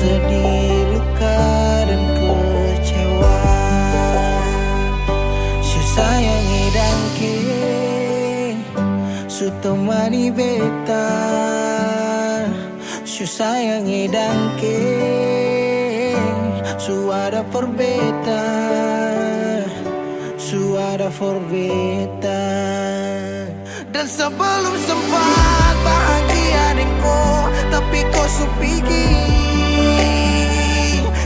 sedih, luka dan kecewa. Su sayangi dangke, su temani beta. Su sayangi dangke, su ada for beta. Su ada for beta. Dan sebelum sempat bahagia denganku, tapi kau su pergi.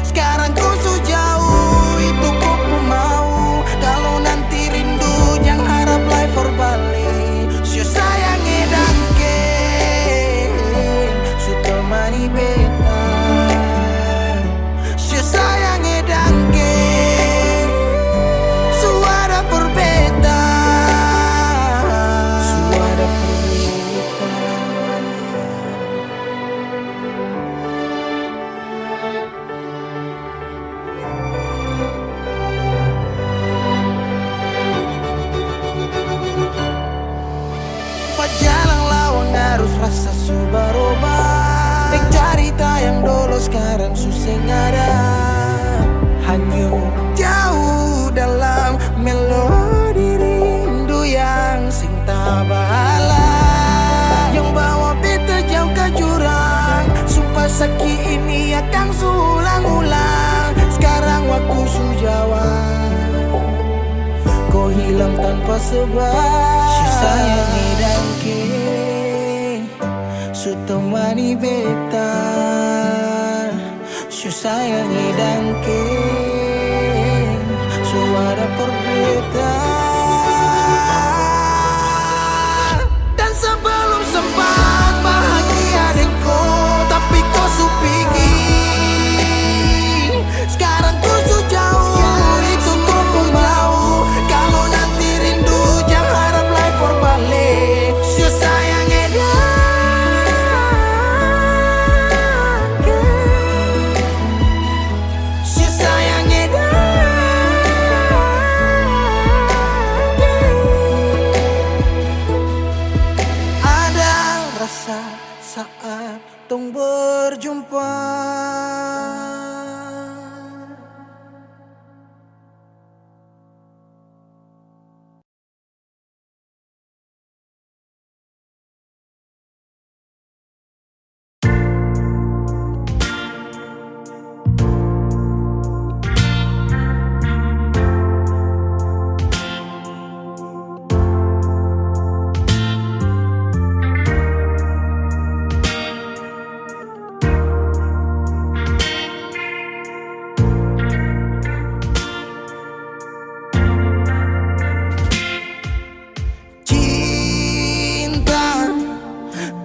Sekarang kau su jauh, itu kau pun mau. Kalau nanti rindu jangan harap life for balik. Su sayangi dangke, su temani beta. Su sayangi dangke, su ada for beta. Su ada for beta. Jalan lawang harus rasa su berubah. Dek cerita yang dulu sekarang su sing ada. Hanyut jauh dalam melodi rindu yang sing tak bala. Yang bawa beta jauh ke jurang. Sumpah sakit ini akan su ulang-ulang. Sekarang waktu su jawab, kau hilang tanpa sebab. Su sayangi dangke, su temani beta. Su sayangi dangke, su ada for beta. Dan sebelum sempat bahagia denganku, tapi kau su pergi. Sekarang kau su jauh, itu kau pun mau. Kalau nanti rindu jangan harap life for balik. Su sayangi dangke, su sayangi dangke. Ada rasa saat tong berjumpa.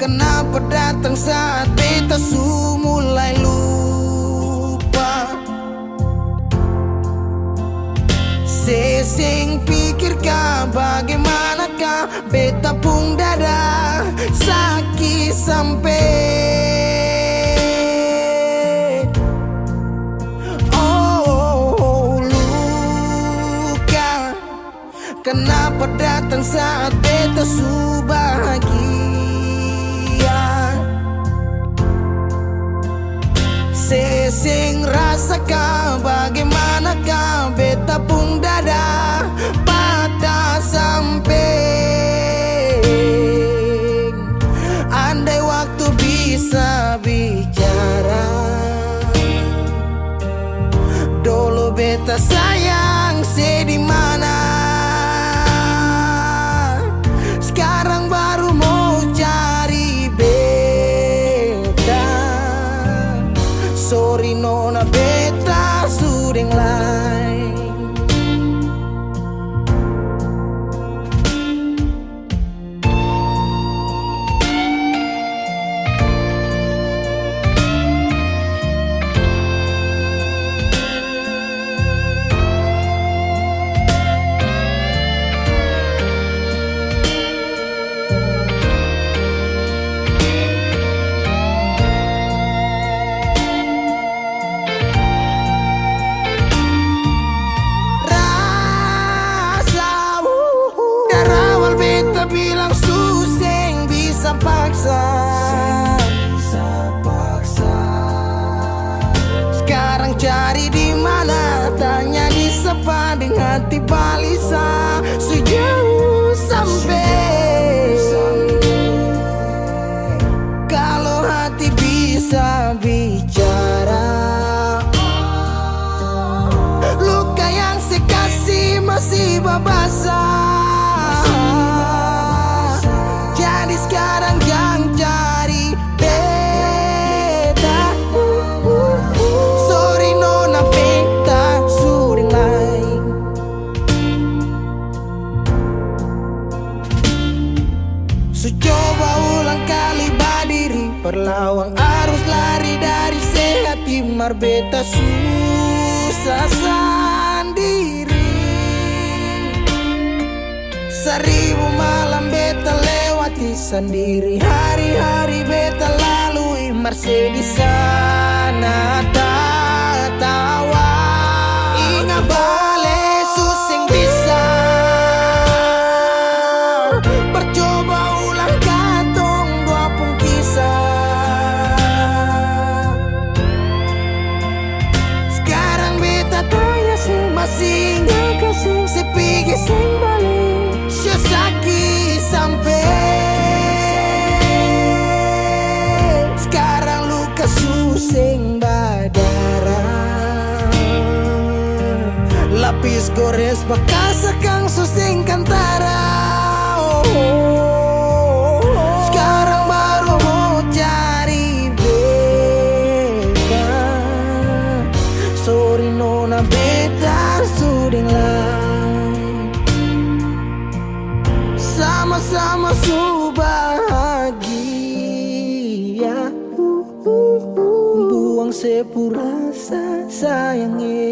Kenapa datang saat beta su mulai lupa? Sesing pikirkan bagaimanakah beta pun dada sakit sampai. Oh, luka. Kenapa datang saat beta su bahagia? Sesing rasakan bagaimanakah beta pun dada patah sampai. Andai waktu bisa bicara, dulu beta sayang sedih mana. Sekarang baru mau cari beta. Sorry nona beta sudeng lain. hati balisa sejauh sampai. Kalau hati bisa bicara, luka yang sekasih masih babasa. Jadi sekarang yang cari beta. Sorry nona beta sudah lain. So coba ulang kali berdiri, perlawan arus lari dari sehat timar beta susah sendiri. Seribu malam beta lewati sendiri, hari-hari beta lalui Mercedes di sana tertawa. Ingat bale susing bisa, percoba ulang katong dua pun kisah. Sekarang beta tanya sih masih nggak kasih sepigi sing balik. Sesaki sampai sekarang luka susing berdarah. Lapis gores bekas kang susing kantara. Sekarang baru mau cari beta. Sorry nona beta sudah lah. Sama-sama su bahagia, buang sepurasa sayangnya.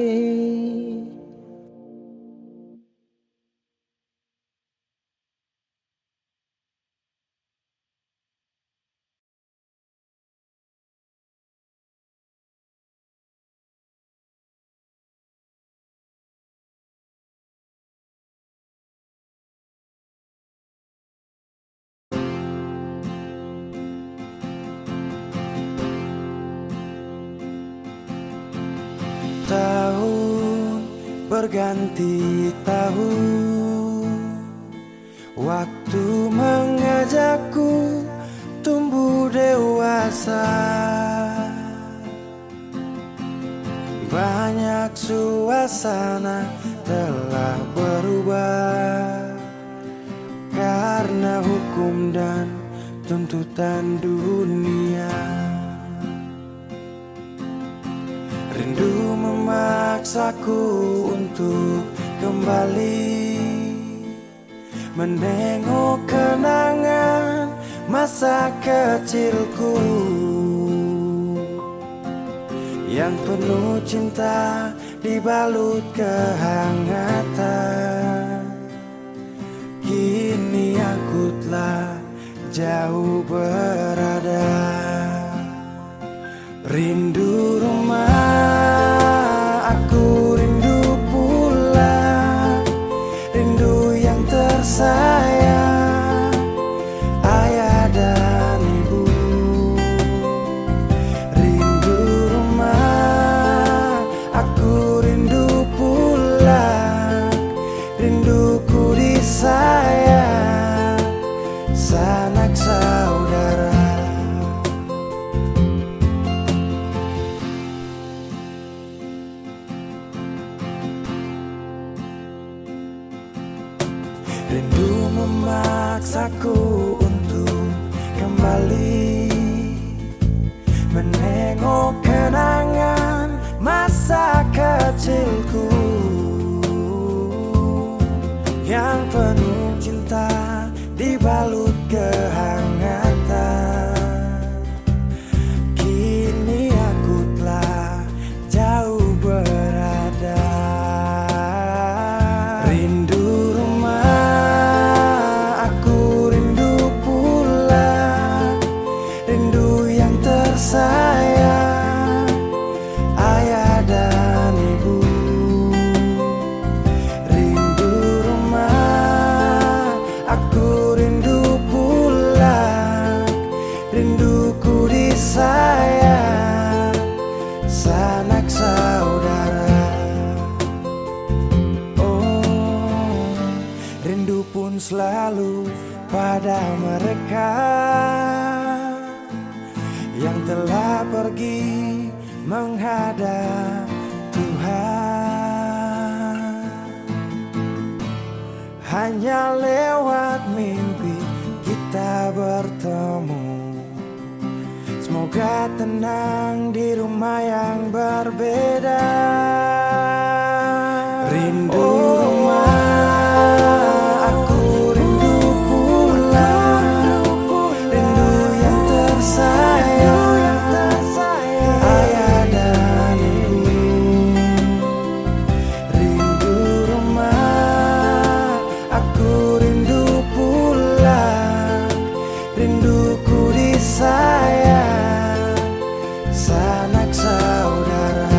Tahun berganti tahun, waktu mengajakku tumbuh dewasa. Banyak suasana telah berubah karena hukum dan tuntutan dunia. Rindu memaksaku untuk kembali menengok kenangan masa kecilku yang penuh cinta dibalut kehangatan. Kini aku telah jauh berada. Rindu rumah, aku rindu pulang. Rindu yang tersayang, ayah dan ibu. Rindu rumah, aku rindu pulang. Rinduku disayang, sanak saudara. Rindu memaksaku untuk kembali menengok kenangan masa kecilku yang penuh cinta dibalut kehangatan. Kini aku telah jauh berada. Rindu rumah, aku rindu pulang. Rindu yang tersayang, ayah dan ibu. pun selalu pada mereka yang telah pergi menghadap Tuhan. Hanya lewat mimpi kita bertemu. Semoga tenang di rumah yang berbeda. Rindu rumah, aku rindu pulang. Rindu yang tersayang, ayah dan ibu. Rindu rumah, aku rindu pulang. Rinduku disayang, sanak saudara.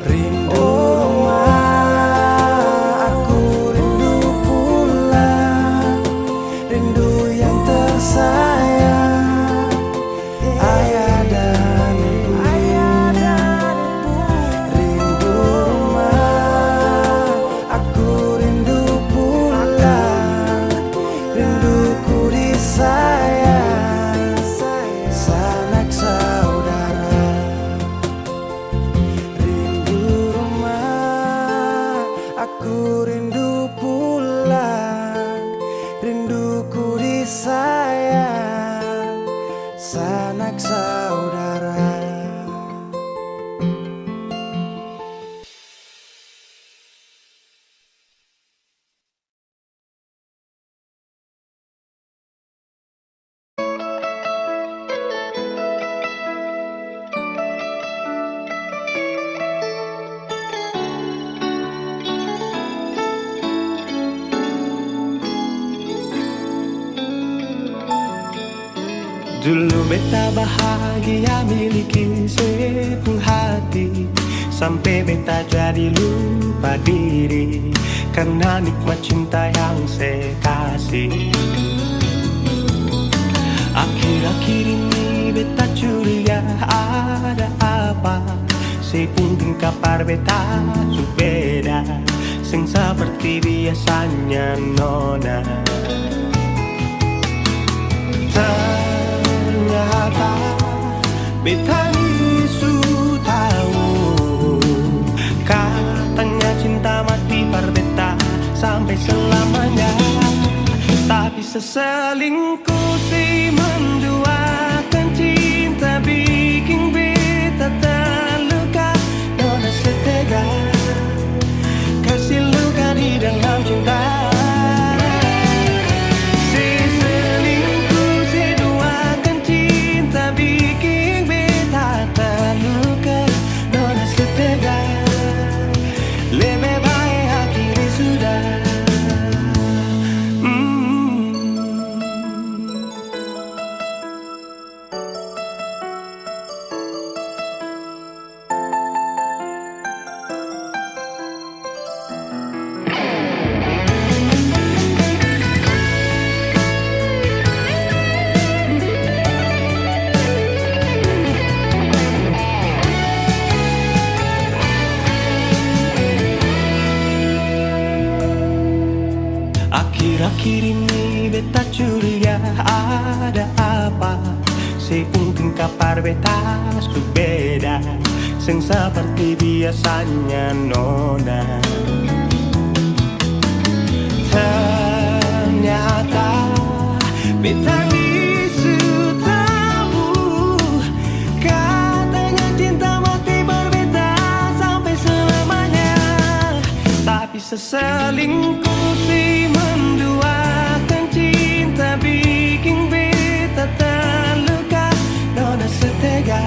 Rindu rumah, aku rindu pulang. Rindu yang tersayang, ayah dan ibu. Rindu rumah, aku rindu pulang. Rinduku disayang, sanak saudara. Rindu rumah, aku rindu pulang. Rinduku disayang, sanak saudara. Dulu beta bahagia miliki sepul hati, sampai beta jadi lupa diri karena nikmat cinta yang saya kasih. Akhir-akhir ini beta curiga ada apa, saya pun tingkapar beta su beda, sing seperti biasanya nona. Ternyata beta ni su tahu, katanya cinta mati par beta sampai selamanya. Tapi seselingkuh si menduakan cinta bikin beta terluka. Nona setega kasih luka di dalam cinta. Akhir-akhir ini beta curiga ada apa, saya pun tingkapar beta su beda, sing seperti biasanya nona. Ternyata beta bisu tahu, katanya cinta mati berbeda sampai selamanya. Tapi seselingkuh si menduakan cinta bikin beta terluka. Nona setega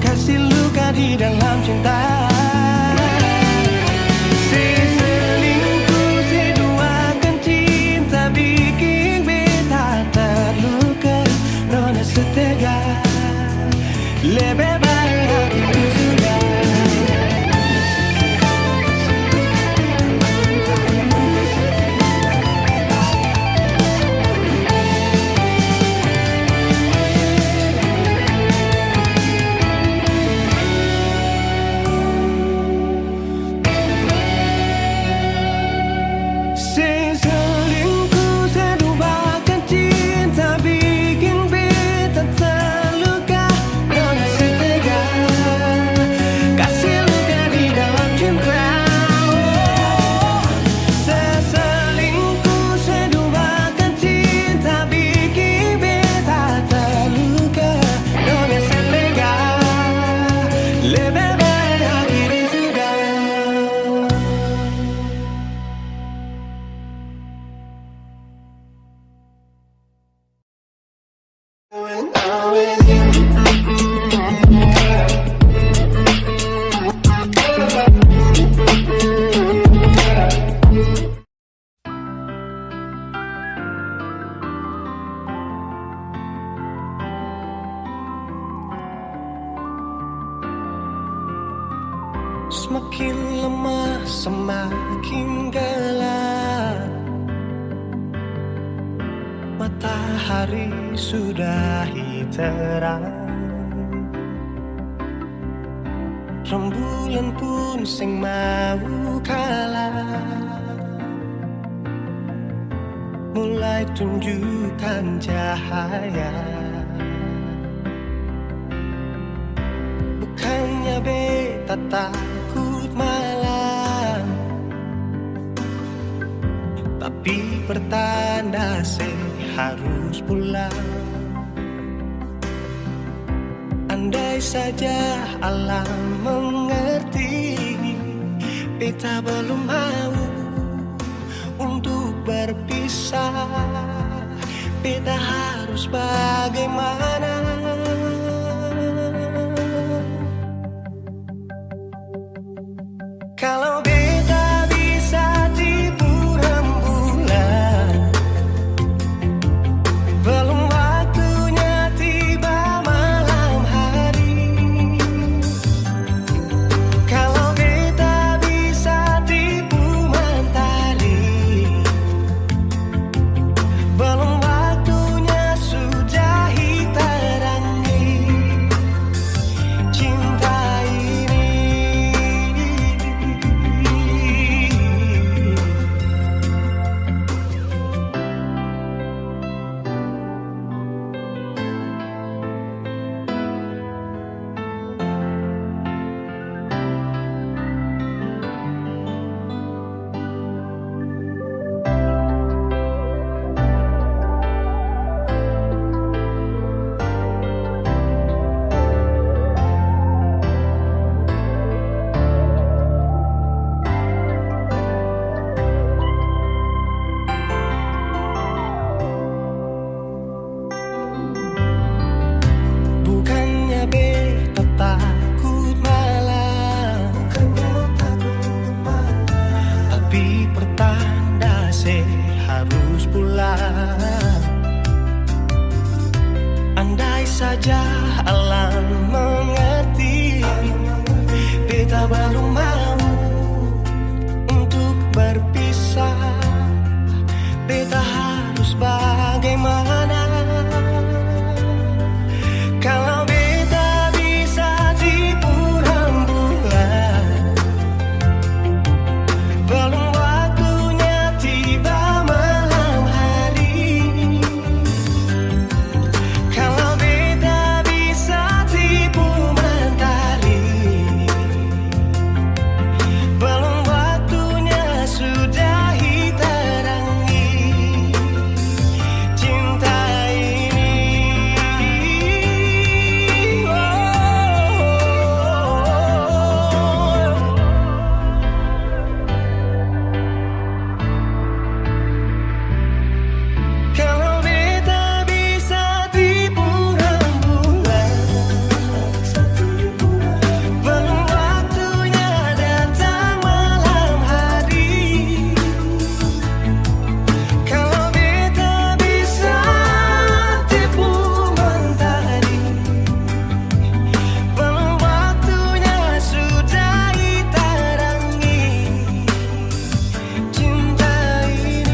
kasih luka di dalam cinta. Si selingkuh si duakan cinta bikin beta terluka. Nona setega lebih baik hati sudah. Semakin lemah, semakin gelap. Matahari sudahi terang. Rembulan pun sing mau kalah, mulai tunjukkan cahaya. Bukannya beta takut malam, tapi pertanda saya harus pulang. Andai saja alam mengerti, beta belum mau untuk berpisah. Beta harus bagaimana? Kalau beta bisa tipu rembulan, belum waktunya tiba malam hari. Kalau beta bisa tipu mentari, belum waktunya sudahi terangi cinta ini. Bukannya beta takut malam, tapi pertanda saya harus pulang. Andai saja alam mengerti, beta belum mau untuk berpisah. Beta harus bagaimana? Kalau beta bisa tipu rembulan, belum waktunya tiba malam hari. Kalau beta bisa tipu mentari, belum waktunya sudahi terangi cinta ini. Kalau beta bisa tipu rembulan, belum waktunya datang malam hari. Kalau beta bisa tipu mentari, belum waktunya sudahi terangi cinta ini.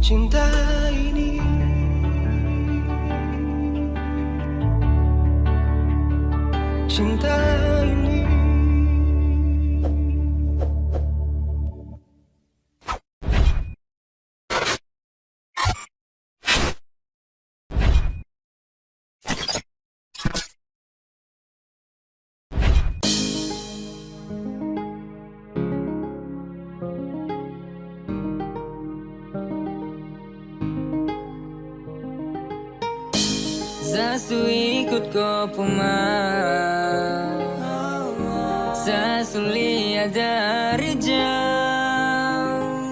Cinta ini, cinta ini. Zasu ikut kau pemar, Zasu lihat dari jauh.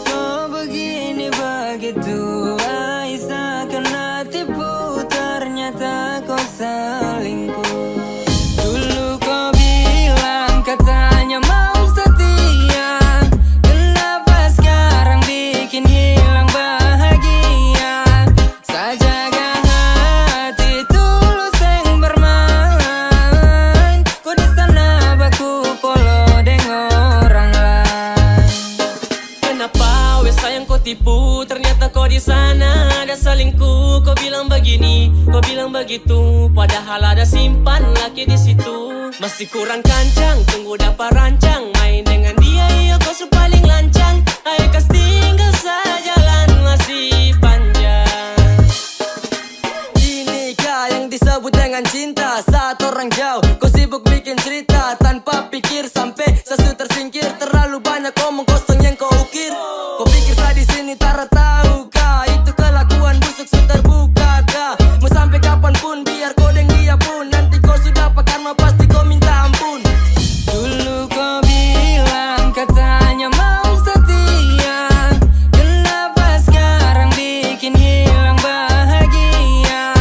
Kau begini begitu, Aisyah kena tipu. Ternyata kau selingkuh. Dulu kau bilang katanya mau setia, kenapa kenapa wes sayang kau tipu. Ternyata kau di sana ada selingkuh. Kau bilang begini, kau bilang begitu, padahal ada simpan laki di situ. Masih kurang kancang, tunggu dapat rancang. Main dengan dia, iya kau paling lancang. Ayo kas tinggal saja, jalan masih panjang. Inikah yang disebut dengan cinta? Saat orang jauh, kau sibuk bikin cerita tanpa pikir sampai sesu tersingkir. Terlalu banyak omong kosong yang kau ukir. Kau pikir saya di sini tak tahu kah? Itu kelakuan busuk sudah terbuka kah? Mau sampai kapanpun biar kau deng dia pun. Nanti kau sudah pakai karma pasti kau minta ampun. Dulu kau bilang katanya mau setia, kenapa sekarang bikin hilang bahagia?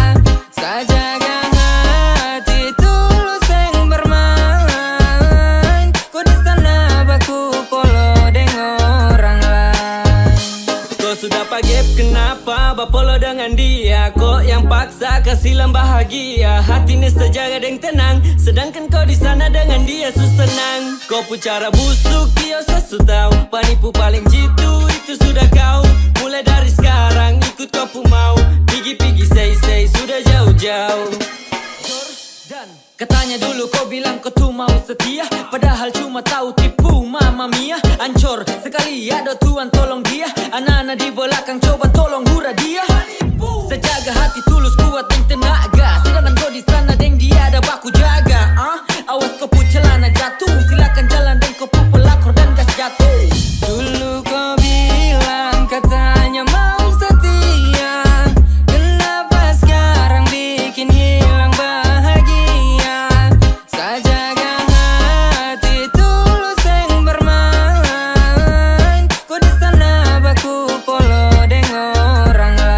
Saya jaga hati tulus yang bermain. Kau di sana baku polo dengan orang lain. Kau sudah pagep kenapa bapolo dengan dia? Kok yang paksa kasilam bahagia? Hati ini sejaga dan tenang, sedangkan kau di sana dengan dia senang. Kau pun cara busuk dia sesu tahu. Penipu paling jitu itu sudah kau. Mulai dari sekarang ikut kau pun mau. Pigi-pigi say sudah jauh-jauh. Katanya dulu kau bilang kau tuh mau setia, padahal cuma tahu tipu mama mia. Ancor sekali ada Tuhan tolong dia. Anak-anak di belakang coba tolong hura dia. Sejaga hati tulus kuat dan tenaga, sedangkan kau di sana deng dia ada baku jaga. Awas kau pu celana jatuh, silakan jalan dan kau pu pelakor dan gas jatuh. Dulu kau bilang katanya mau setia, kenapa sekarang bikin hilang bahagia? Saya jaga hati tulus yang bermain. Kau di sana baku polo dengan orang lain.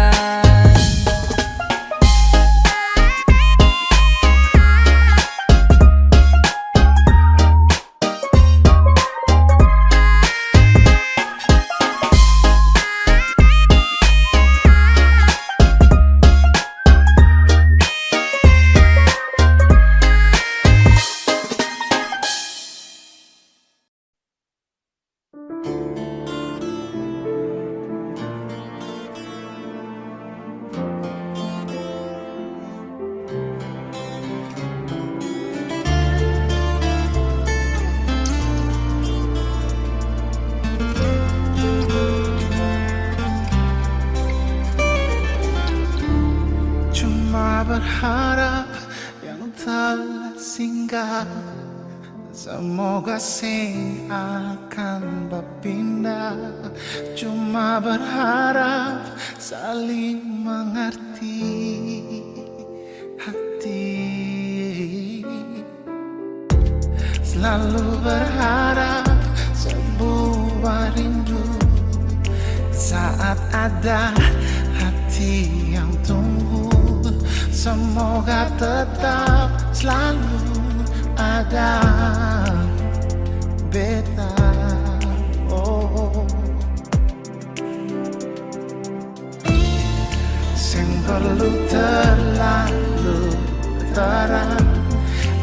Cuma berharap yang telah singgah, semoga sing akan berpindah. Cuma berharap saling mengerti hati. Selalu berharap sebuah rindu saat ada hati yang tunggu. Semoga tetap selalu ada beta. Oh, sing perlu terlalu terang,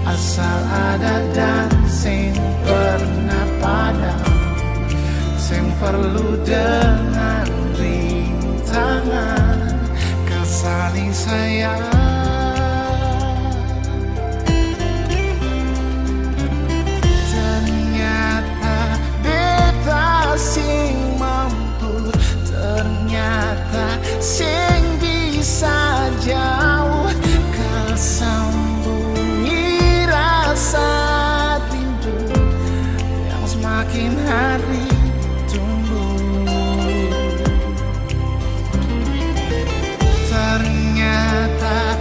asal ada dan sing pernah padam. Sing perlu dengan rintangan, saling sayang. Ternyata beta sing mampu, ternyata sing bisa jauh kesembunyi rasa rindu yang semakin hari ternyata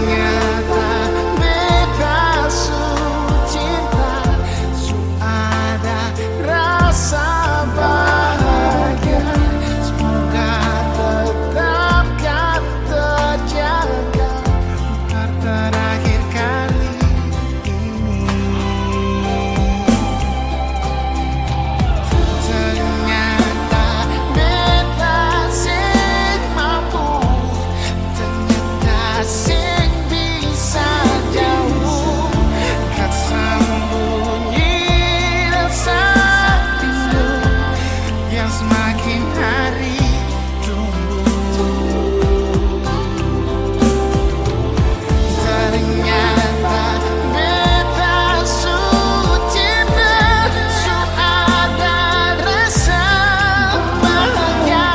Ternyata beta su cinta, su ada rasa bahagia. Semoga tetap kan terjaga untuk terakhir kali ini. Ternyata beta sing mampu, ternyata sing bisa jauh, kat sembunyi rasa rindu yang semakin hari tumbuh. Ternyata beta su cinta, su ada rasa bahagia.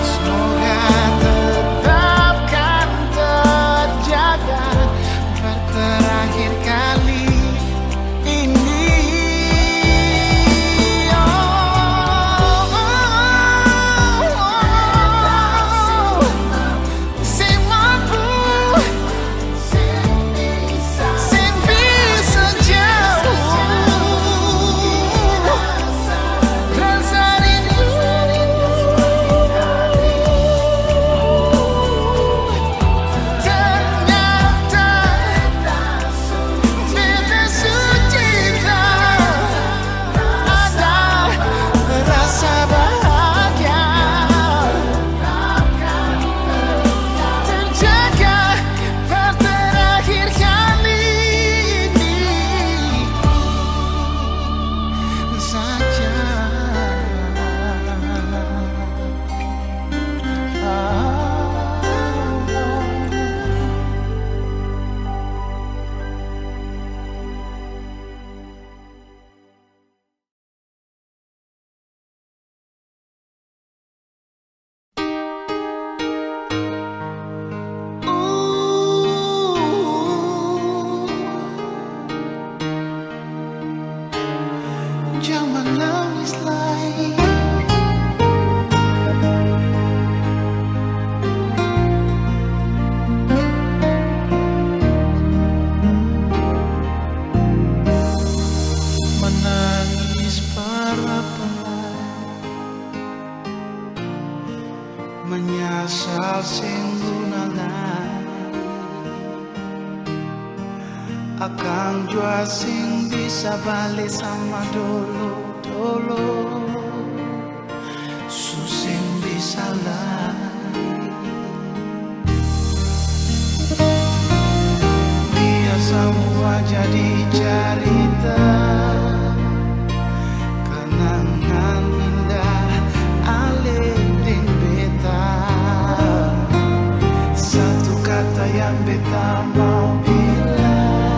Semoga tetap kan terjaga untuk terakhir kali ini. Sing mampu, sing bisa jauh rasa rindu. Ternyata beta su cinta, ada rasa bahagia terjaga per terakhir kali ini saja. Jangan nangis lagi. Menangis para pelai, menyasal sing gunangan, akan jua sing bisa balik sama dulu susing bisa lari. Biar semua jadi cerita, kenangan indah alih ding beta. Satu kata yang beta mau bilang,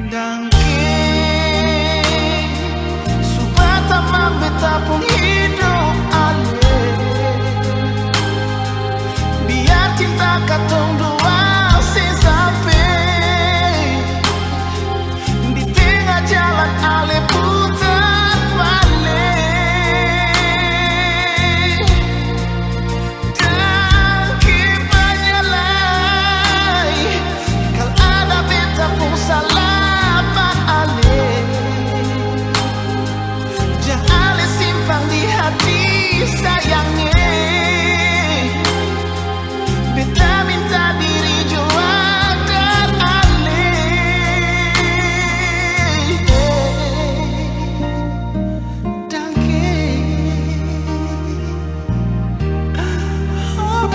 dangking subata beta pun hidup alih. Biar cinta katong dua sing sampai di tengah jalan alih putar balik. Dangking banyalai, kal ada beta pun salah mak alih. Jangan alih simpan di hati sayangnya. Beta minta diri jua dan alih. Dangking, oh,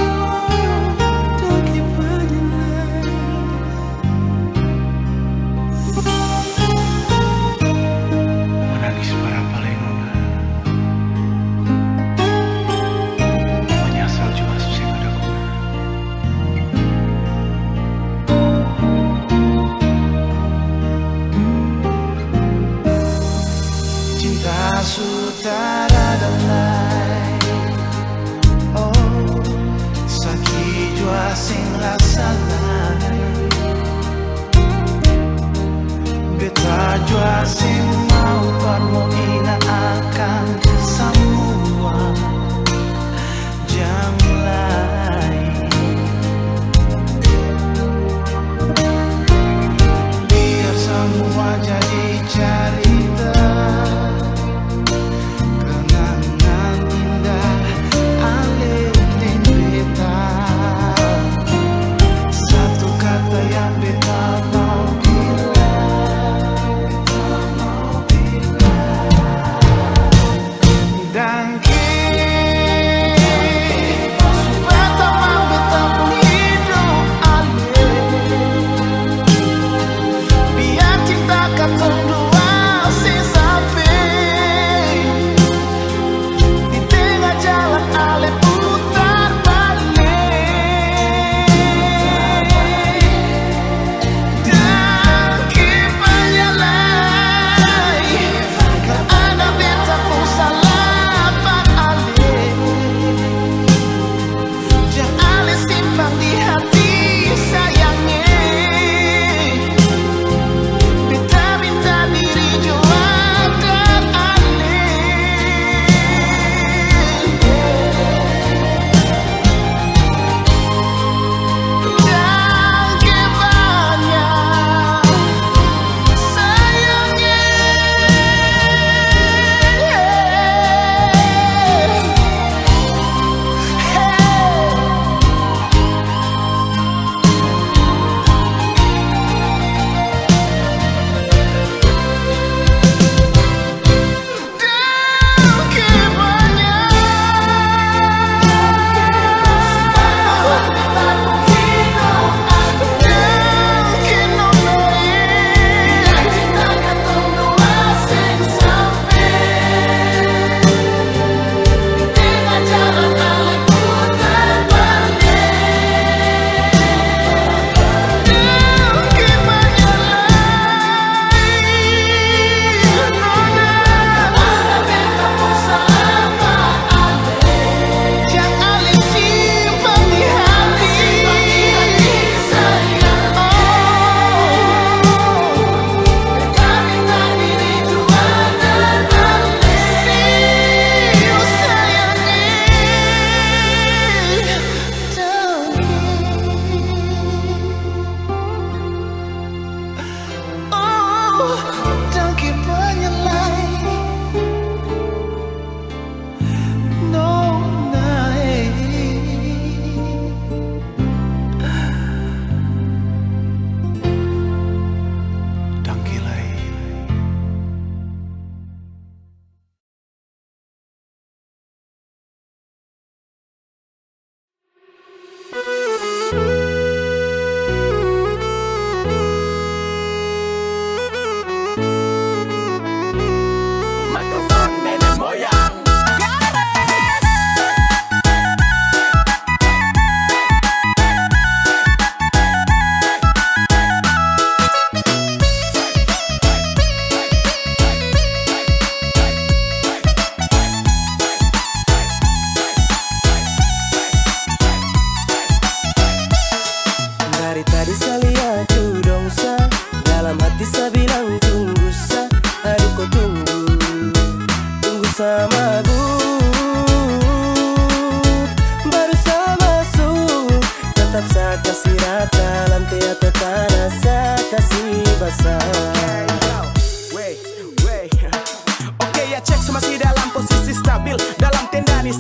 dangking banyalai. Menangis para palenona,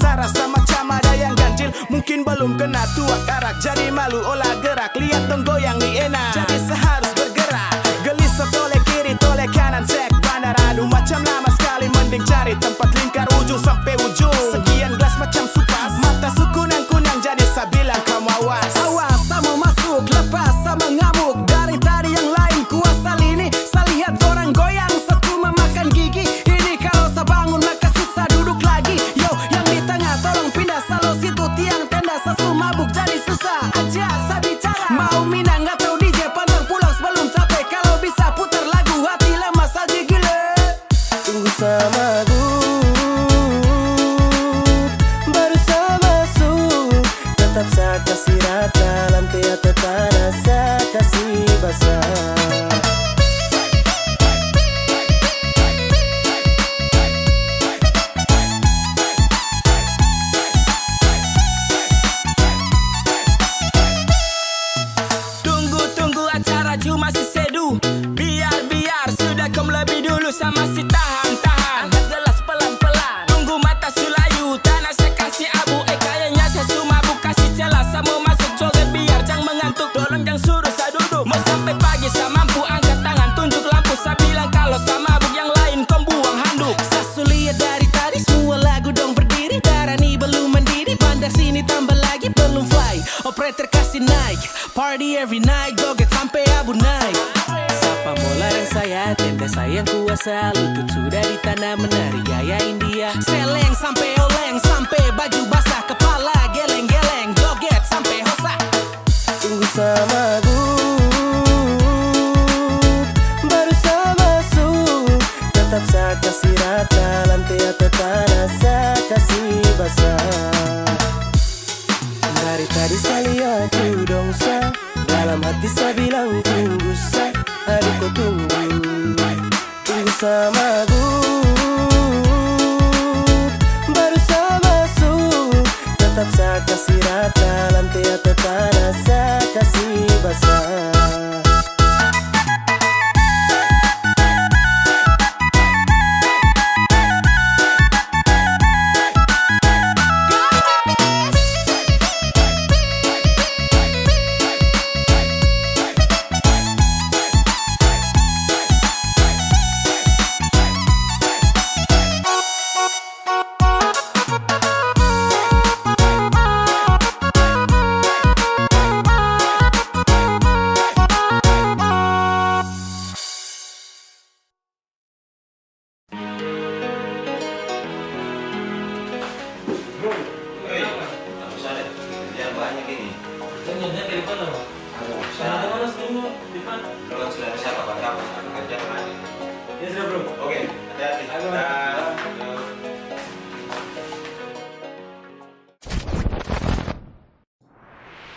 rasa macam ada yang ganjil. Mungkin belum kena tua karak, jadi malu olah gerak. Lihat dong goyang nih enak, jadi seharus bergerak. Gelisah toleh kiri toleh kanan, cek bandar. Aduh macam lama sekali, mending cari tempat lingkar ujung sampai ujung. Sekian gelas macam supas, mata su kunang-kunang, jadi saya bilang kamu awas. Awas sama masuk, lepas sama ngamuk. Dari tadi yang lain kuasa lini, saya lihat orang goyang satu memakan gigi. Ini kalau saya bangun maka susah duduk lagi. Yo yang di tengah tolong pindah, selalu situ tiang tenda. Saya mabuk jadi susah aja saya bicara. Mau minang atau DJ pantang pulang sebelum capek. Kalau bisa putar lagu hati lemas aja gila. Tunggu sama baru saya masuk. Tetap saya kasih rata, lantai atau tanah saya kasih basah. Tunggu acara cuma si sedu. Biar sudah kau lebih dulu sama si tahan. Angkat gelas pelan-pelan, tunggu mata sulayu. Tanah saya kasih abu, kayaknya saya sumabuk. Kasih celah sama masuk joget biar jangan mengantuk. Tolong jangan suruh saya duduk, mau sampai pagi saya mampu. Angkat tangan tunjuk lampu, saya bilang kalau saya mabuk. Yang lain kau buang handuk. Saya lihat dari tadi semua lagu dong berdiri. Darani belum mendidih, bandar sini tambah lagi belum fly. Operator kasih naik, party every night, joget sampai abu naik. Siapa mau larang saya, tenda sayang kuasa. Lutut sudah di tanah menari gaya India. Seleng sampai oleng, sampai baju basah. Kepala geleng-geleng, joget sampai hosa. Tunggu sama baru saya masuk. Tetap saya kasih rata, lantai atau tanah saya kasih basah. Dari tadi saya lihat you dong sa, dalam hati saya bilang tunggu sa. Aduh kau tunggu sama baru saya masuk. Tetap saya kasih rata, lantai atau tanah saya kasih basah.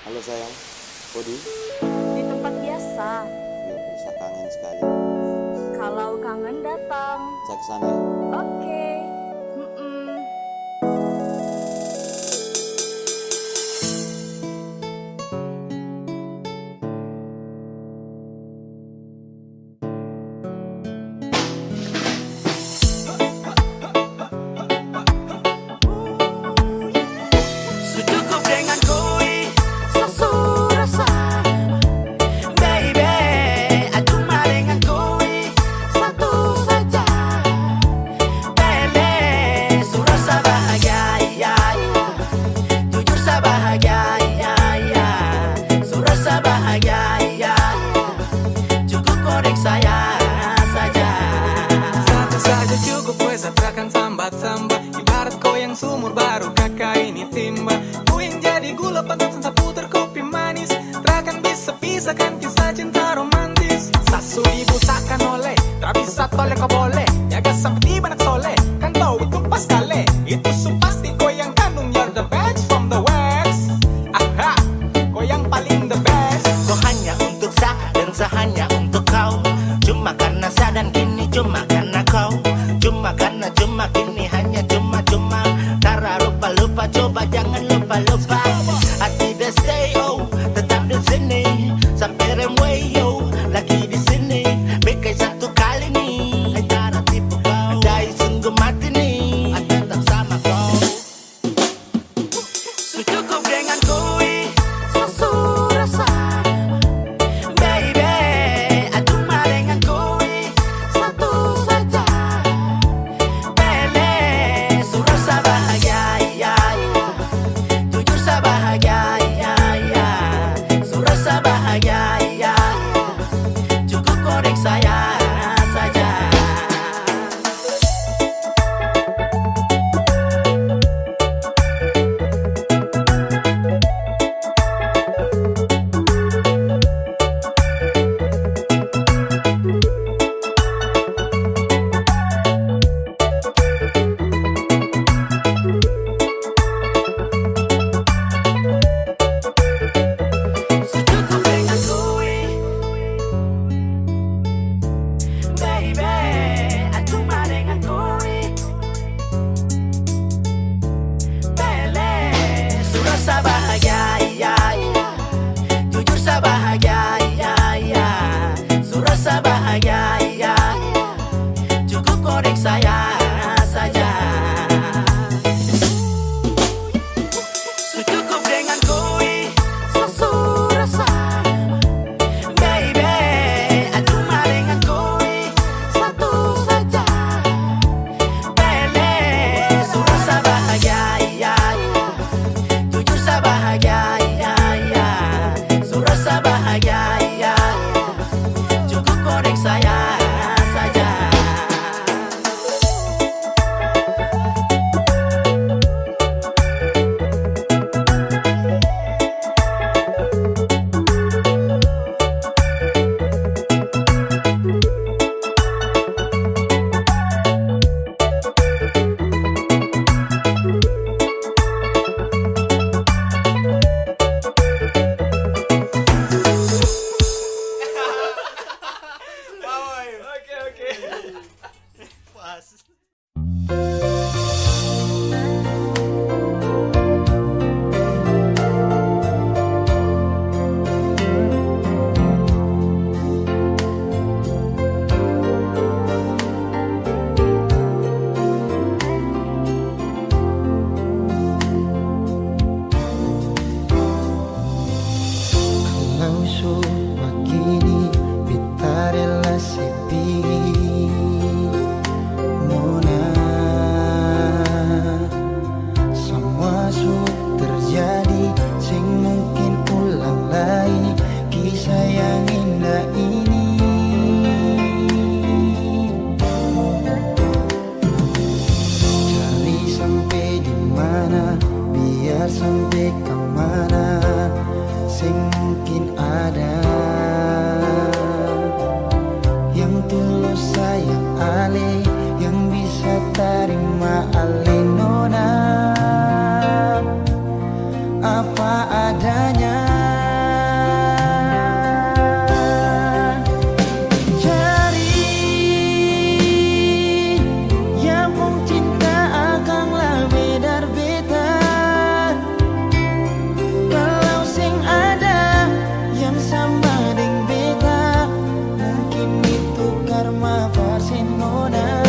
Halo sayang, Kodi? Di tempat biasa. Bisa kangen sekali. Kalau kangen datang. Saya kesana ya. Oke. Cukup dengan kui, sesu rasa. Baby, aku mah dengan kui satu saja. Baby, su rasa bahagia, ya, ya. Jujur saya bahagia, ya, ya. Su rasa bahagia, ya, ya. Cukup korek saya saja. Satu saja cukup, pues takkan sambat-sambat. Ibarat kau yang sumur baru kakak ini timba. Ku yang jadi gula pantatkan saya putar kopi manis. Takkan bisa pisahkan kisah cinta romantis. Sasu ibu takkan oleh, tak bisa toleh kau boleh. Jaga sampai tiba nak soleh, kan tahu itu pas kali. Itu pasti kau yang kandung, you're the best from the west. Aha, kau yang paling the best. Kau hanya untuk saya dan saya hanya untuk kau. Cuma karena saya dan kini cuma karena kau. Cuma kini hanya cuma. Tara lupa coba jangan lupa. Hati dah stay oh, tetap di sini. Sampai remway yo, lagi di sini. Bekai satu kali nih. Cara tipu kau, dai sungguh mati nih. Tetap sama kau. su terjadi, sing mungkin ulang lagi kisah yang indah ini. Cari sampai di mana, biar sampai kemana, sing mungkin ada yang tulus sayang ale, yang bisa terima ale nona apa adanya. Cari yang mung cinta akan lebih dari beta. Kalau sing ada yang sama deng beta, mungkin itu karma versi nona.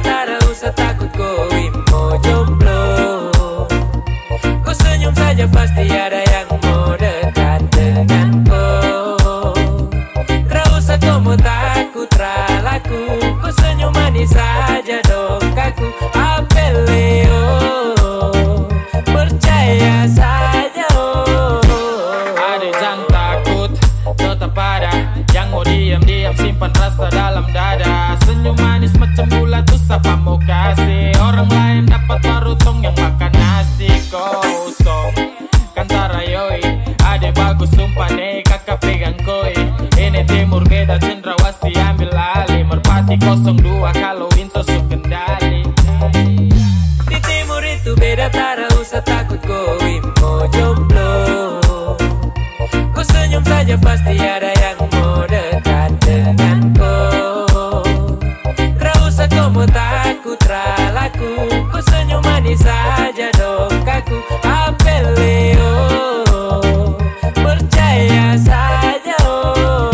beda, tak usah takut kau mau jomblo. Kau senyum saja pasti ada yang mau dekat dengan kau. Tak usah kau mau takut ralaku, kau senyum manis saja dong kaku. Apeleo, percaya saja oh. Ada jangan takut, tetap ada yang mau diam-diam simpan rasa dalam dada. Senyum manis macam bulat tuh siapa mau kasih. Orang lain dapat baru tong yang makan nasi kosong. Kantara yoi, ada bagus sumpah nih kakak pegang koi. Ini timur beda cendrawasih ambil alih. Merpati 02 kalau Winso su kendali. Di timur itu beda, tak usah takut koi mau jomblo. Kau senyum saja pasti ada yang mau dekat dengan kau. Tak usah kau mau takut ralaku, kau senyum manis saja dong kaku. Apeleo, percaya saja oh.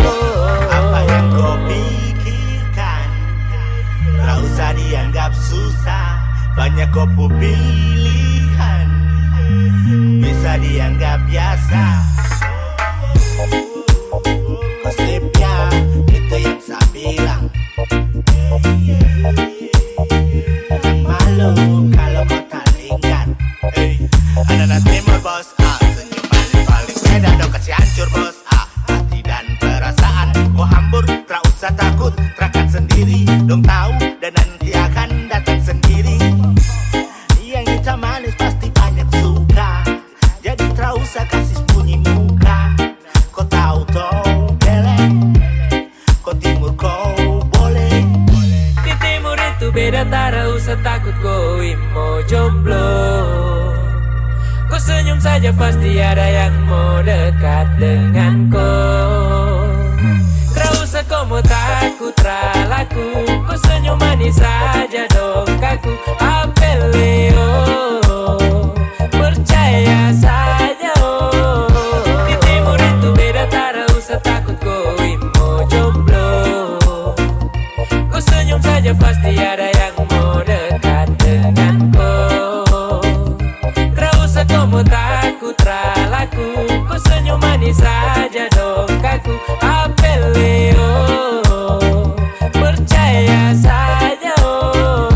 Apa yang kau pikirkan, tak usah dianggap susah. Banyak kau pilihan, bisa dianggap biasa. Konsepnya itu yang saya bilang. Jangan malu kalau kau tak ingat. Anak-anak timur bos, senyum paling beda dong kasih hancur bos. Hati dan perasaan kau hambur, tak usah takut, terakan sendiri. Dong tahu dan nanti akan datang sendiri. Yang hitam manis pasti banyak suka, jadi tak usah kasih bunyi muka. Kau tahu toh belek, kau timur kau boleh. Di timur itu beda, tak usah takut kau mau jomblo. Kau senyum saja pasti ada yang mau dekat dengan kau. Tak usah kau mau takut ralaku, kau senyum manis saja dong kaku. Apeleo, percaya saja oh. Di timur itu beda, tak usah takut kau mau jomblo. Kau senyum saja pasti ada yang mau dekat dengan kau. Tak usah kau mau takut ralaku, kau senyum manis saja dong kaku. Apeleo, percaya saja oh.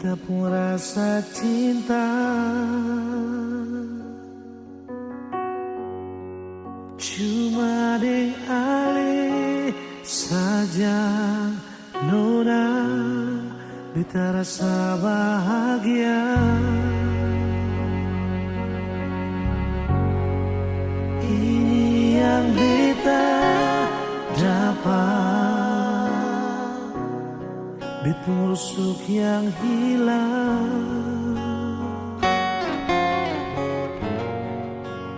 Beta pun rasa cinta, cuma deng ale saja nona. Beta rasa bahagia. Ini yang beta dapat, beta rusuk yang hilang.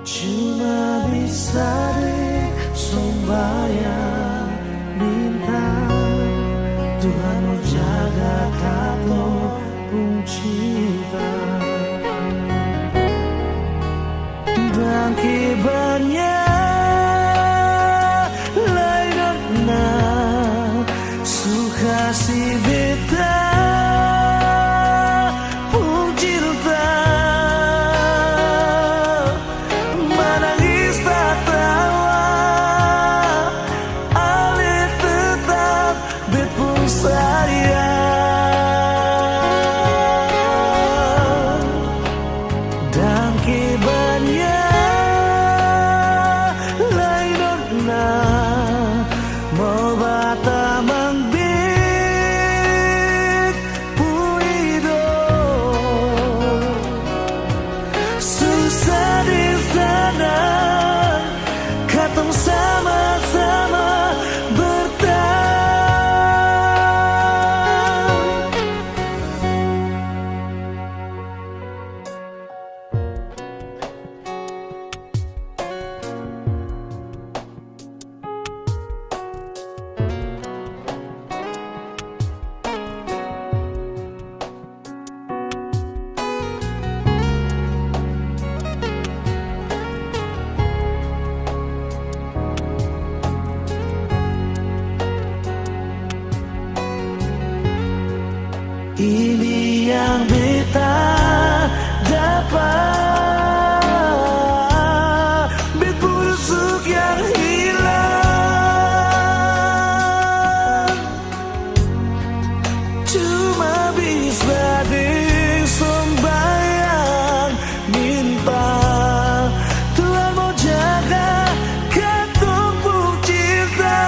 Cuma bisa deh sembahyang minta Tuhan mau jaga kamu pun cinta. Dan kibarnya lain suka si beta pun cinta. Menangis tak tawa, ale tetap bet pun sayang. Dan kibarnya mau bata mangbik puido. Susah di sana, katong sama-sama bertahan. Ini yang beta dapat, bet busuk yang hilang. Cuma bisa disembayang minta Tuhan mau jaga katong pun cinta.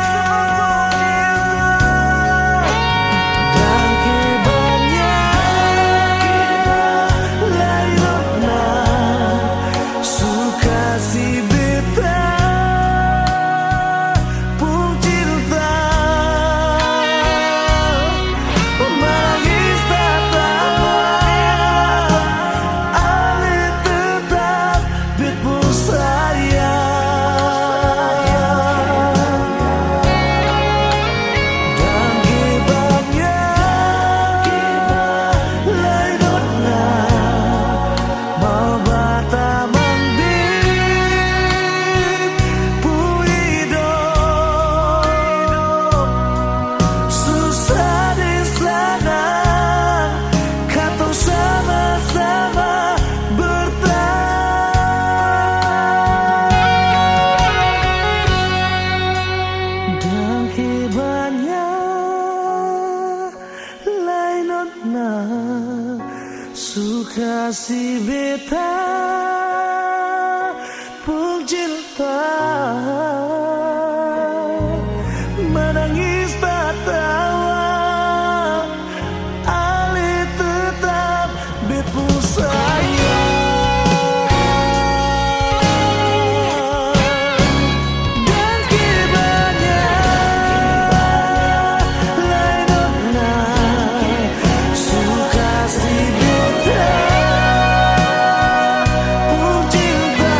Dan kibarnya suka si beta pun cinta. Menangis tak tawa, ale tetap bet pun sayang. Dan kibarnya lain mau bata mangbik puido. Susah di sana, katong sama-sama bertahan. Dan kibarnya lain suka si beta pun cinta. Menangis tak tawa, ale tetap bet pun sayang. Dan kibarnya lain suka si beta pun cinta.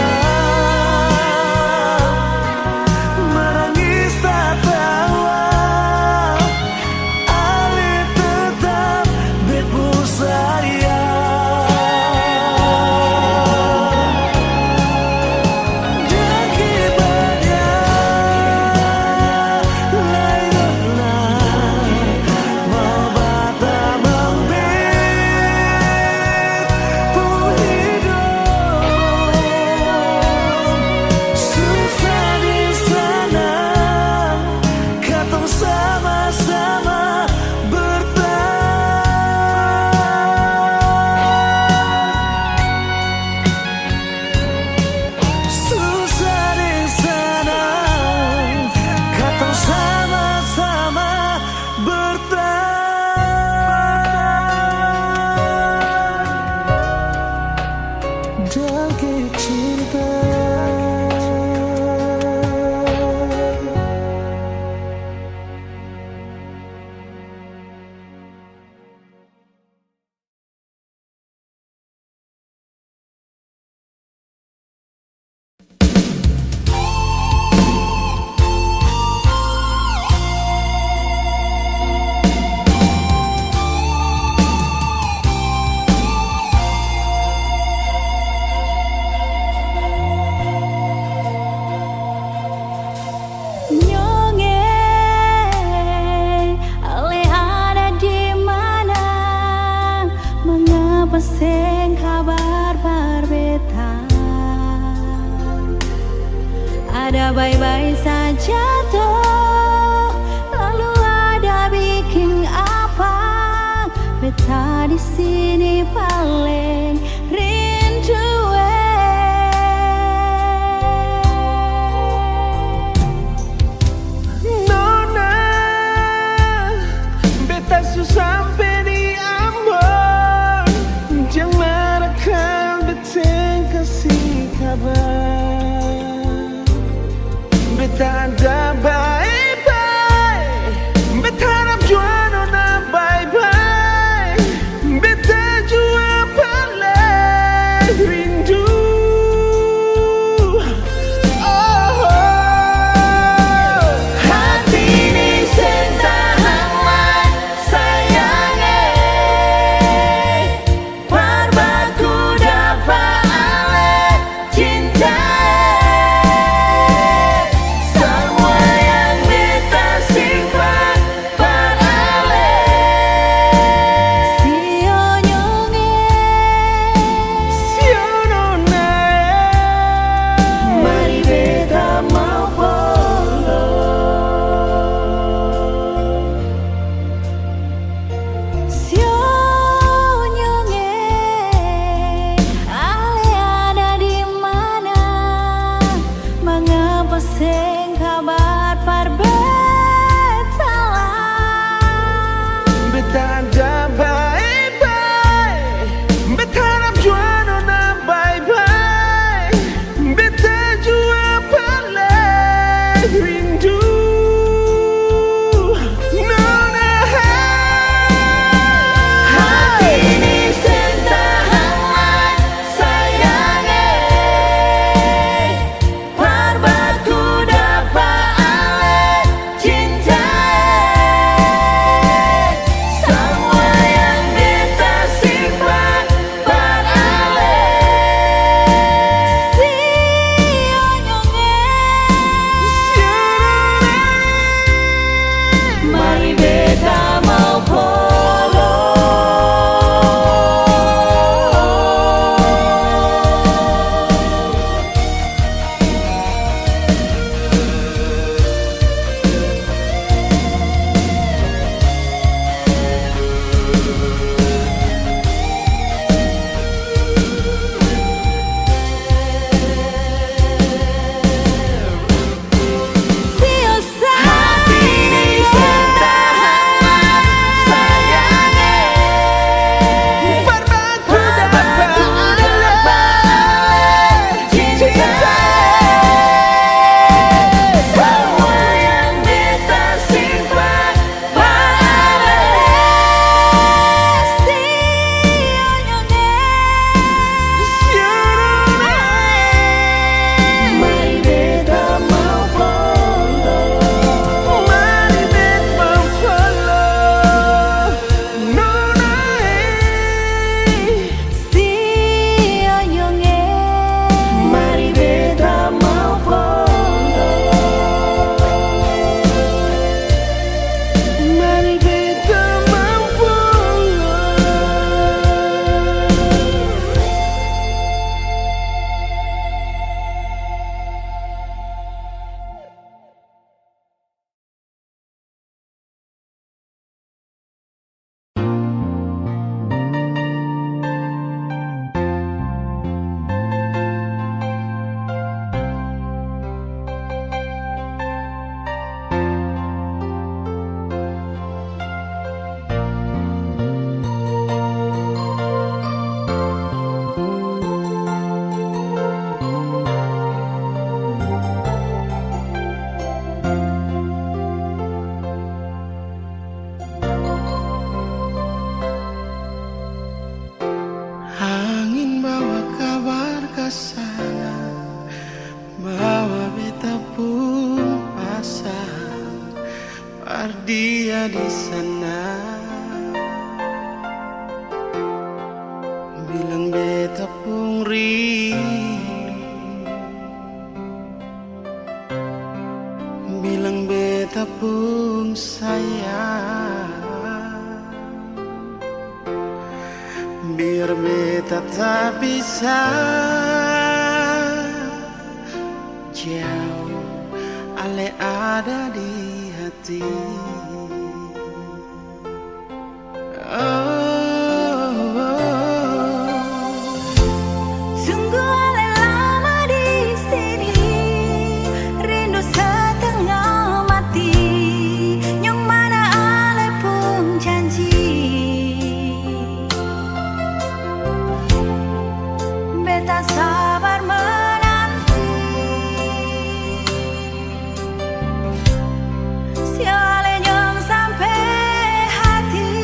pesing kabar berbeda. Ada baik-baik saja tuh, lalu ada bikin apa? Beta di sini paling rindu. Nona, beta sampai di Ambon, jangan akan beteng kasih kabar. Beta ada bye-bye, beta harap jua nona bye-bye. Beta jua paling rindu. Hati ini sentahan sayangnya, parbaku dapat ale cinta. Semua yang beta simpan parale. Sio nyonge, Sio nona, mari beta mau polo. Sio nyonge, ale ada di mana? Mengapa sing kabar perbetalan? beta ada bye-bye, beta harap jua nona bye-bye. Beta jua paling rindu. Nona, hati ini sentahan sayangnya, parbaku dapat ale cinta. Semua yang beta simpan parale. Sio nyonge, mari beta mau polo. Sio Hati ini sentahan sayangnya, parbaku dapat ale cinta. Semua yang beta simpan parale. Sio nyonge, mari beta mau polo. Mari beta follow Nona. Sio nyonge, mari beta mau polo. Mari beta mau follow. Angin bawa kabar ke sana, bawa beta pun pasang dia di sana. Bilang beta pun rindu, bilang beta pun sayang. Biar Biar beta tak bisa jauh, ale ada di hati. Sungguh ale lama di sini, rindu setengah mati. Yang mana ale pun janji, beta sabar menanti. Siale nyong sampai hati.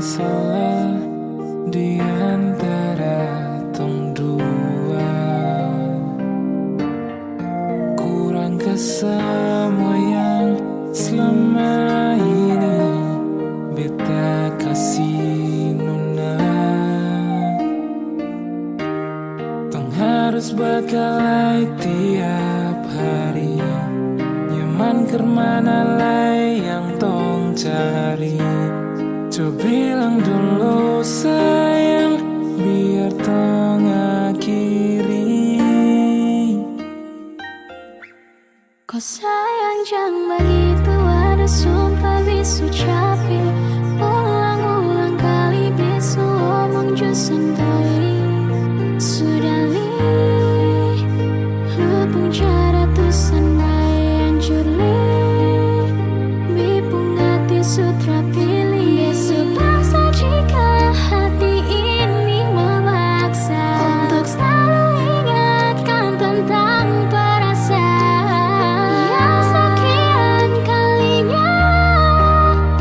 salah di antara tong dua. Kurang ke semua yang selama ini beta kasih nona. Tong harus berkelahi tiap hari, nyaman kemana lay yang tong cari. Coba bilang dulu sayang, biar tong akhiri. Kau sayang jangan begitu, ada sumpah bisu capi. Ulang-ulang kali bisu omong jo santoi. Sudah li lupung cara tusan mai hancur li. Bipung hati sutra pilih. Besok paksa jika hati ini memaksa untuk selalu ingatkan tentang perasaan yang sekian kalinya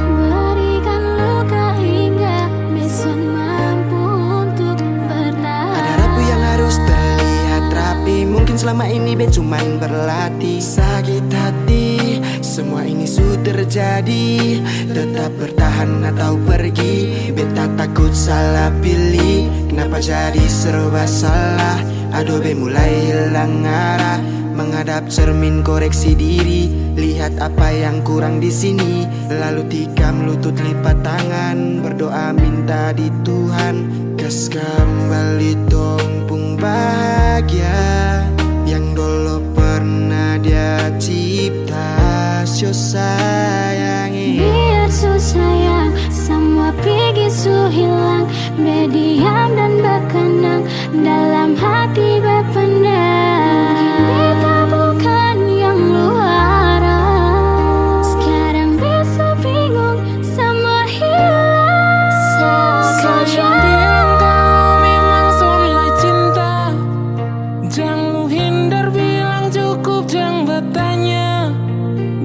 berikan luka hingga besok mampu untuk bertahan. Ada rapuh yang harus terlihat rapi, mungkin selama ini bet cuman berlatih. Sakit hati, semua ini sudah terjadi. Tetap bertahan atau pergi, beta takut salah pilih. Kenapa jadi serba salah? Aduh be mulai hilang arah. Menghadap cermin koreksi diri, lihat apa yang kurang di sini. Lalu tikam lutut lipat tangan, berdoa minta di Tuhan. Kas kembali tompung bahagia yang dulu pernah dia cipta. Sio sayangi, Biar su sayang, semua pergi su hilang. Berdiam dan berkenang, dalam hati berpendam. Beta bukan yang luar. Sekarang bisa bingung, semua hilang. Sayang bilang kau memang soleh cinta, jangan lu hindar bilang cukup jangan bertanya.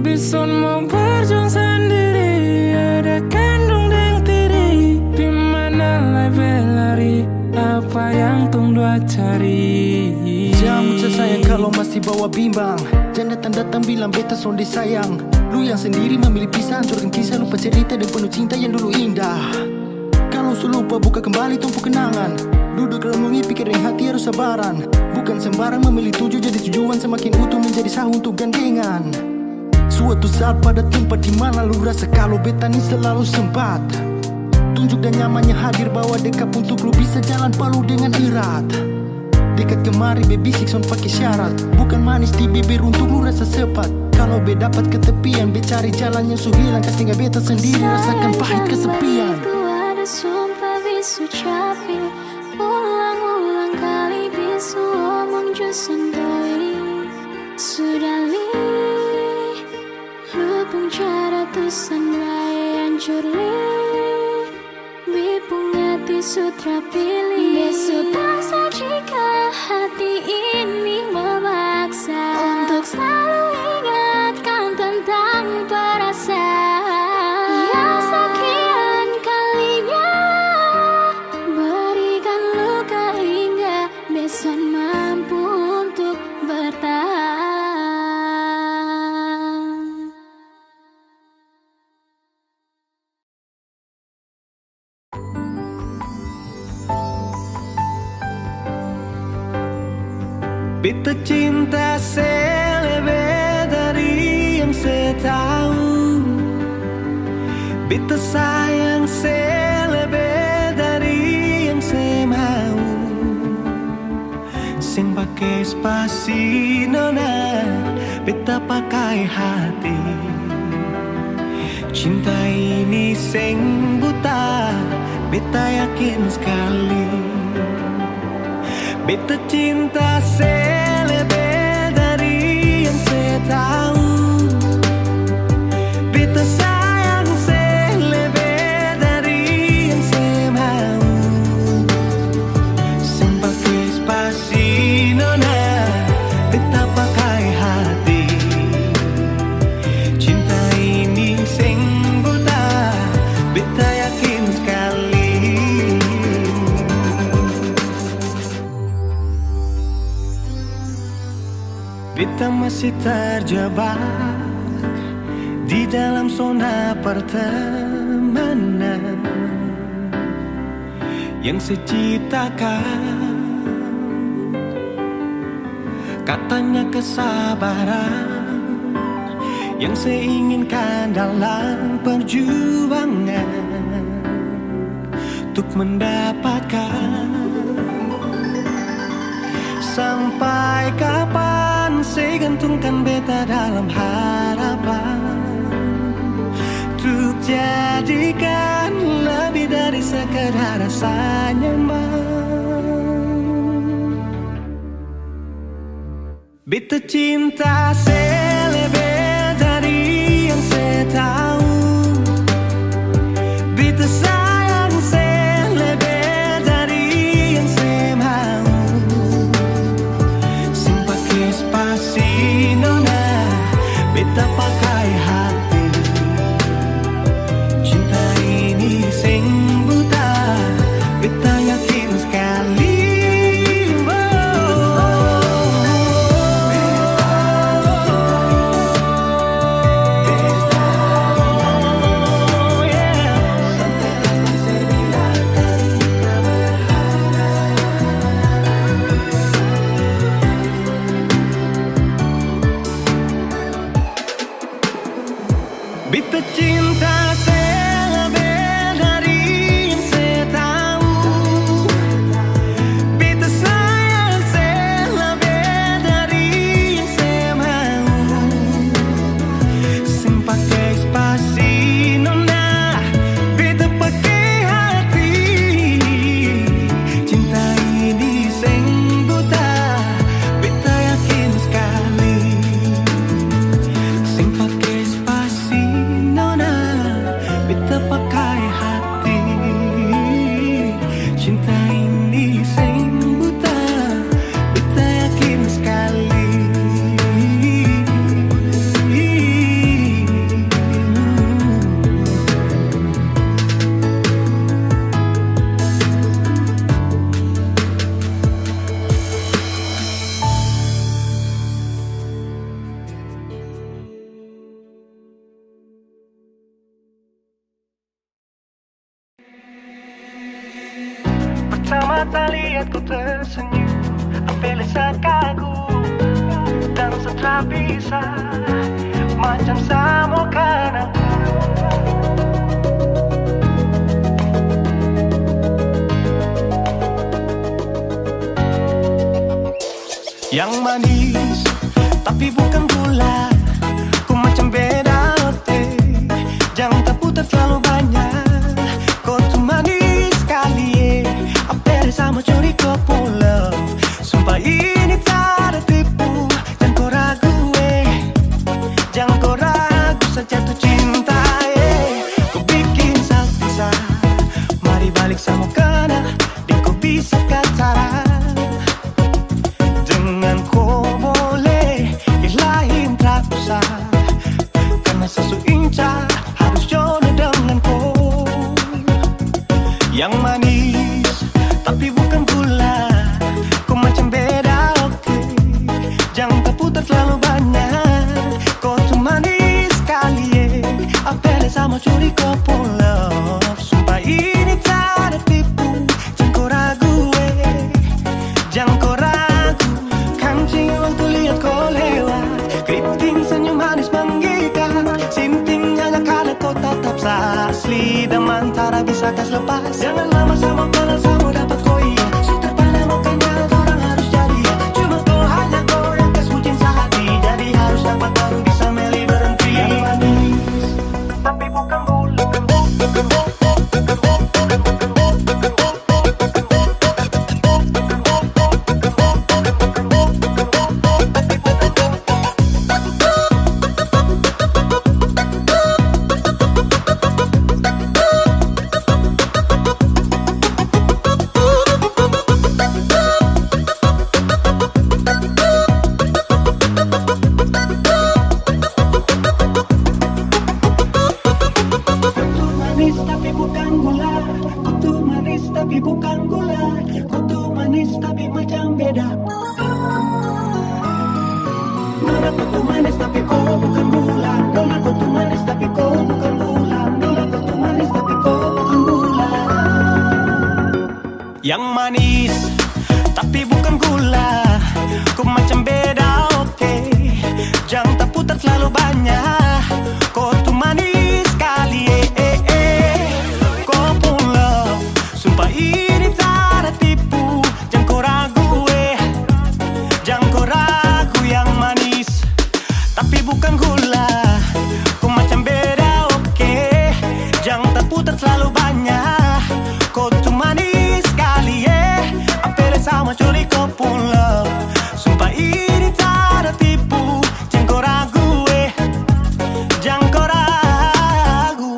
Bison mau berjuang sendiri, ada kandung dan tiri. Dimana lai berlari, apa yang tong dua cari. Jangan muncul sayang kalau masih bawa bimbang. Jangan datang-datang bilang beta sonde sayang. Lu yang sendiri memilih pisah, hancurkan kisah, lupa cerita dan penuh cinta yang dulu indah. Kalau su lupa buka kembali tumpu kenangan. Duduk renungi pikirin hati harus sabaran. Bukan sembarang memilih tujuh jadi tujuan, semakin utuh menjadi sah untuk gandengan. Suatu saat pada tempat di mana lu rasa kalau beta ini selalu sempat. Tunjuk dan nyamannya hadir bawa dekat untuk lu bisa jalan palu dengan erat. Dekat kemari baby six on pakai syarat, bukan manis di bibir untuk lu rasa sepat. Kalau be dapat ketepian, be cari jalan yang su hilang, kas tinggal beta sendiri rasakan pahit kesepian. Itu ada sumpah bisu capi. Ulang-ulang kali bisu omong jo santoi. Sudah li lupung cara tusan mai hancur li. Bipung hati sutra pilih. Besok paksa jika hati ini memaksa untuk selalu ingatkan tentang perasaan yang sekian kalinya berikan luka hingga besok mampu untuk bertahan. Beta cinta selebih dari yang saya tahu. Beta sayang selebih dari yang saya mau. Sing pakai spasi nona, beta pakai hati. Cinta ini sing buta, beta yakin sekali. Beta cinta selebih dari yang saya tahu. Beta sayang selebih dari yang saya mau. Sing pakai spasi nona, beta pakai hati. Cinta ini sing buta, beta yakin sekali. Beta masih terjebak di dalam zona pertemanan yang seciptakan. Katanya kesabaran yang saya inginkan dalam perjuangan untuk mendapatkan. Sampai kapan saya gantungkan beta dalam harapan untuk jadikan lebih dari sekedar rasa nyaman. Beta cinta saya lebih dari yang saya tahu. Beta sayang saya lebih dari yang saya mau. Sing pakai spasi nona, beta pakai hati. Cinta ini sing buta, beta yakin sekali. Beta cinta saya lebih dari yang saya tahu. Beta sayang saya lebih dari yang saya mau. Sing pakai spasi nona, beta pakai hati. Cinta ini sing buta, beta yakin sekali. Sing pakai spasi nona, beta pakai hati. Cinta ini sing buta, beta yakin sekali. Pertama kali lihat ku tersenyum, ambil sekagum dan setelah bisa macam samokan aku. Yang manis tapi bukan gula, ku macam beda otak. Jangan tak putar terlalu banyak, kau tuh manis sekali. Apel sama curi kau pulau, sumpah ini tak ada tipu. Jangan kau ragu, jangan kau ragu saja tuh cinta. Kau bikin salsa, mari balik sama kena, dan kau bisa kata. Dengan kau boleh yang lain tak usah, karena sesu inca harus jodoh dengan kau. Yang manis tapi bukan gula, kau macam beda oke. Jangan tak putar terlalu banyak, kau tuh manis sekali. Apel sama curi kau pulau, sumpah ini tak ada tipu. Jangan kau ragu, jangan kau ragu. Kancing waktu lihat kau lewat, keriting senyum manis menggigit. Sinting hanya karena kau tetap asli, dan mantara bisa kas lepas. Jangan lama sama kenal sama dapat kau iya. Sudah pada makanya orang harus jadi ya. Cuma kau hanya kau yang kas bucin sehati, jadi harus dapat baru bisa meli berhenti. Yang manis tapi bukan gula. tapi bukan gula. Kau tuh manis tapi macam beda. kau bukan gula. Nona kau tuh manis tapi kau bukan gula. Nona kau tuh manis tapi kau bukan gula. Yang manis tapi bukan gula. Kau macam beda, oke. Jangan tak putar terlalu banyak. Kau tuh manis sekali, Kau pun love, sumpah ini tak ada tipu. Jangan kau ragu, jangan kau ragu. Yang manis tapi bukan gula. Kau macam beda, oke. Jangan tak putar terlalu banyak. Kau tuh manis sekali, apel sama curi kau pun love. Sumpah ini tak ada tipu. Jangan kau ragu, jangan kau ragu.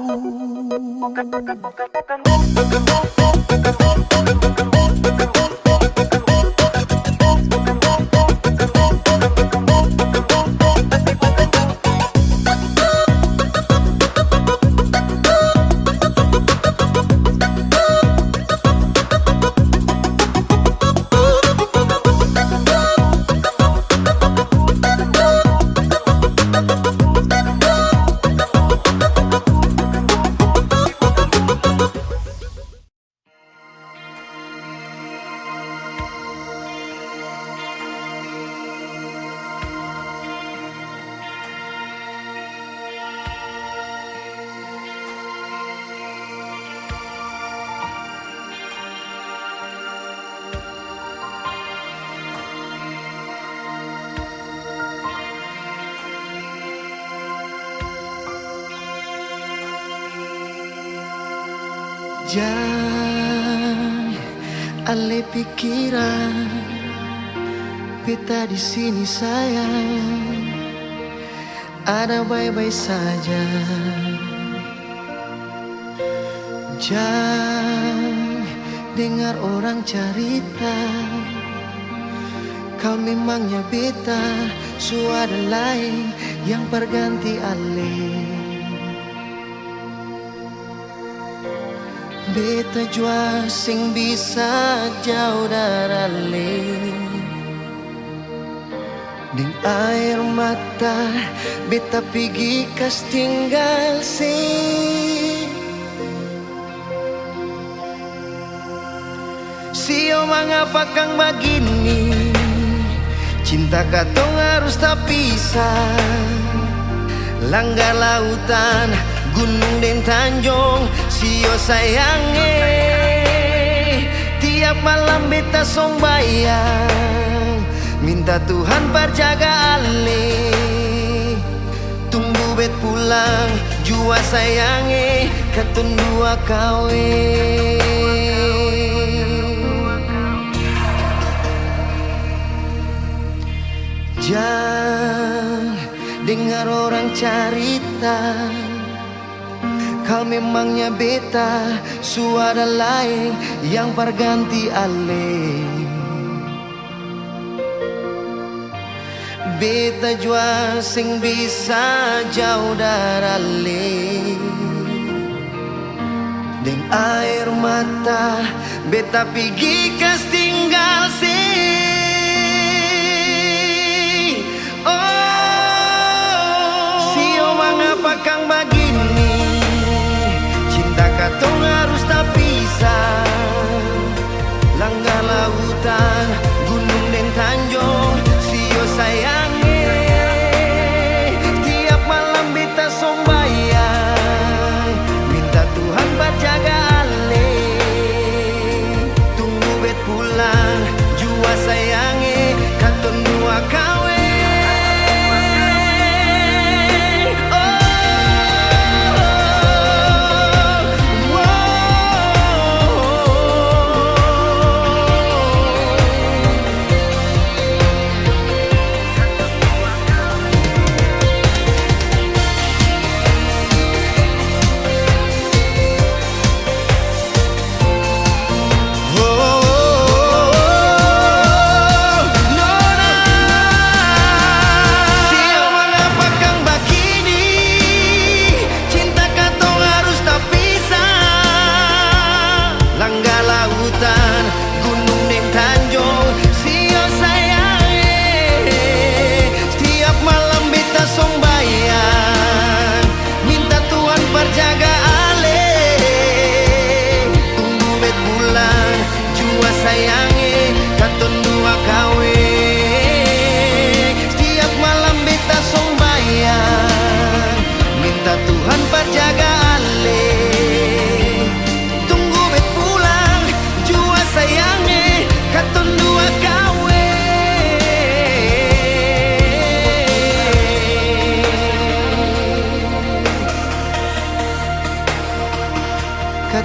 Jangan alih pikiran, beta di sini sayang, ada baik-baik saja. Jangan dengar orang cerita, kau memangnya beta, suara lain yang berganti alih. Beta jua sing bisa jauh dari ding air mata, beta pergi kas tinggal Sio mengapa kang begini, cinta katong harus tak pisah. Langgar lautan, gunung dan tanjung, sio sayange. Tiap malam beta song bayang, minta Tuhan berjaga ale. Tunggu bet pulang, jua sayange, katun dua kawin. Jangan dengar orang cerita, kau memangnya beta, suara lain yang berganti ale. Beta jua sing bisa jauh dari deng air mata, beta pergi kas tinggal mengapa kang begini, cinta katong harus tak pisah. Langgar lautan, gunung dan tanjung, sio sayange. Tiap malam beta song bayang, minta Tuhan berjaga ale. Tunggu bet pulang,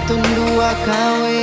tundua kawin.